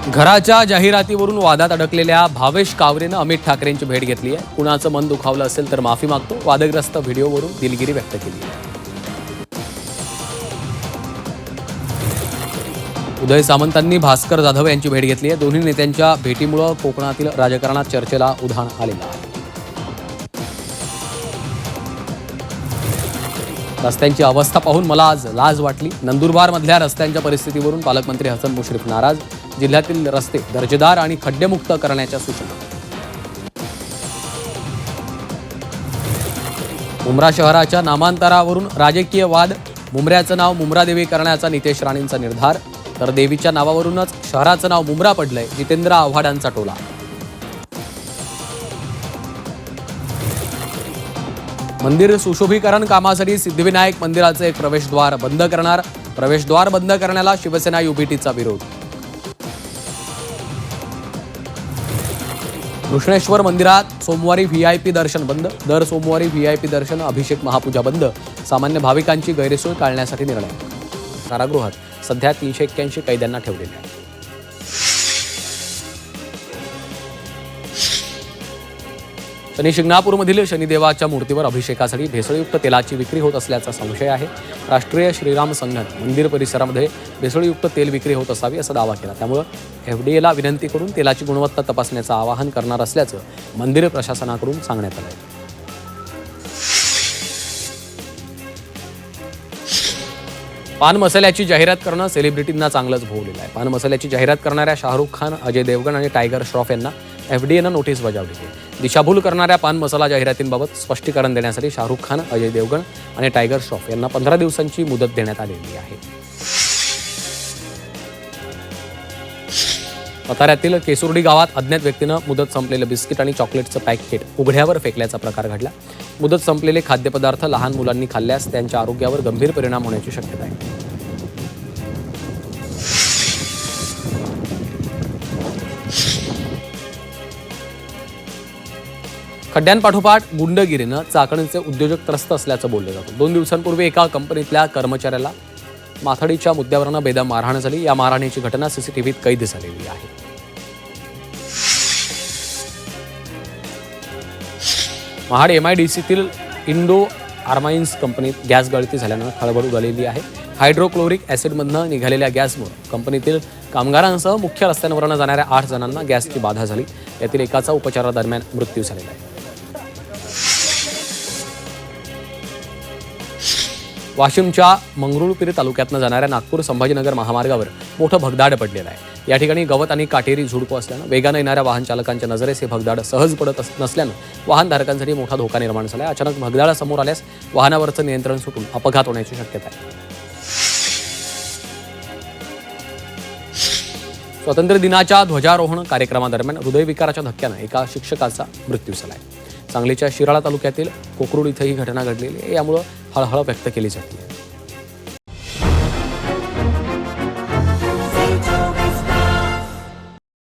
घराच्या जाहिरातीवरून वादात अडकलेल्या भावेश कावरेनं अमित ठाकरेंची भेट घेतली आहे. कुणाचं मन दुखावलं असेल तर माफी मागतो. वादग्रस्त व्हिडिओवरून दिलगिरी व्यक्त केली आहे. उदय सामंतांनी भास्कर जाधव यांची भेट घेतली आहे. दोन्ही नेत्यांच्या भेटीमुळे कोकणातील राजकारणात चर्चेला उधाण आलेलं आहे. रस्त्यांची अवस्था पाहून मला आज लाज वाटली. नंदुरबारमधल्या रस्त्यांच्या परिस्थितीवरून पालकमंत्री हसन मुश्रीफ नाराज. जिल्ह्यातील रस्ते दर्जेदार आणि खड्डेमुक्त करण्याच्या सूचना. मुंब्रा शहराच्या नामांतरावरून राजकीय वाद. मुंब्र्याचं नाव मुंब्रा देवी करण्याचा नितेश राणेंचा निर्धार, तर देवीच्या नावावरूनच शहराचं नाव मुंब्रा पडलंय. जितेंद्र आव्हाडांचा टोला. मंदिर सुशोभीकरण कामासाठी सिद्धिविनायक मंदिराचे एक प्रवेशद्वार बंद करणार. प्रवेशद्वार बंद करण्याला शिवसेना युबीटीचा विरोध. कृष्णेश्वर मंदिरात सोमवारी व्हीआयपी दर्शन बंद. दर सोमवारी व्हीआयपी दर्शन, अभिषेक, महापूजा बंद. सामान्य भाविकांची गैरसोय टाळण्यासाठी निर्णय. कारागृहात सध्या 381 कैद्यांना ठेवलेले आहे. शनी शिंगणापूरमधील शनिदेवाच्या मूर्तीवर अभिषेकासाठी भेसळयुक्त तेलाची विक्री होत असल्याचा संशय आहे. राष्ट्रीय श्रीराम संघाने मंदिर परिसरामध्ये भेसळयुक्त तेल विक्री होत असावी असा दावा केला. त्यामुळे एफडीएला विनंती करून तेलाची गुणवत्ता तपासण्याचं आवाहन करणार असल्याचं मंदिर प्रशासनाकडून सांगण्यात आलं आहे. पान मसाल्याची जाहिरात करणं सेलिब्रिटींना चांगलंच भोवलेलं आहे. पान मसाल्याची जाहिरात करणाऱ्या शाहरुख खान, अजय देवगण आणि टायगर श्रॉफ यांना एफडीएनं नोटीस बजावली आहे. दिशाभूल करणाऱ्या पान मसाला जाहिरातींबाबत स्पष्टीकरण देण्यासाठी शाहरुख खान, अजय देवगण आणि टायगर श्रॉफ यांना 15 दिवसांची मुदत देण्यात आलेली आहे. साताऱ्यातील केसुर्डी गावात अज्ञात व्यक्तीनं मुदत संपलेलं बिस्किट आणि चॉकलेटचं पॅकेट उघड्यावर फेकल्याचा प्रकार घडला. मुदत संपलेले खाद्यपदार्थ लहान मुलांनी खाल्ल्यास त्यांच्या आरोग्यावर गंभीर परिणाम होण्याची शक्यता आहे. खड्ड्यांपाठोपाठ गुंडगिरीनं चाकणचे उद्योजक त्रस्त असल्याचं बोललं जातं. 2 दिवसांपूर्वी एका कंपनीतल्या कर्मचाऱ्याला माथाडीच्या मुद्द्यावरून बेदम मारहाण झाली. या मारहाणीची घटना सीसीटीव्हीत कैद झालेली आहे. महाड एमआयडीसीतील इंडो आर्माइन्स कंपनीत गॅस गळती झाल्यानं खळबळ उडालेली आहे. हायड्रोक्लोरिक ॲसिडमधनं निघालेल्या गॅसमुळे कंपनीतील कामगारांसह मुख्य रस्त्यांवरून जाणाऱ्या 8 जणांना गॅसची बाधा झाली. यातील एकाचा उपचारादरम्यान मृत्यू झालेला आहे. वाशिमच्या मंगरुळपीर तालुक्यातनं जाणाऱ्या नागपूर संभाजीनगर महामार्गावर मोठं भगदाड पडलेलं आहे. या ठिकाणी गवत आणि काटेरी झुडपं असल्यानं वेगानं येणाऱ्या वाहन चालकांच्या नजरेस हे भगदाड सहज पडत नसल्यानं वाहनधारकांसाठी मोठा धोका निर्माण झाला आहे. अचानक भगदाड समोर आल्यास वाहनावरचं नियंत्रण सुटून अपघात होण्याची शक्यता आहे. स्वातंत्र्य दिनाच्या ध्वजारोहण कार्यक्रमादरम्यान हृदयविकाराच्या धक्क्यानं एका शिक्षकाचा मृत्यू झाला आहे. सांगलीच्या शिराळा तालुक्यातील कोकरूड इथं ही घटना घडलेली आहे. यामुळे हळहळ व्यक्त केली जाते.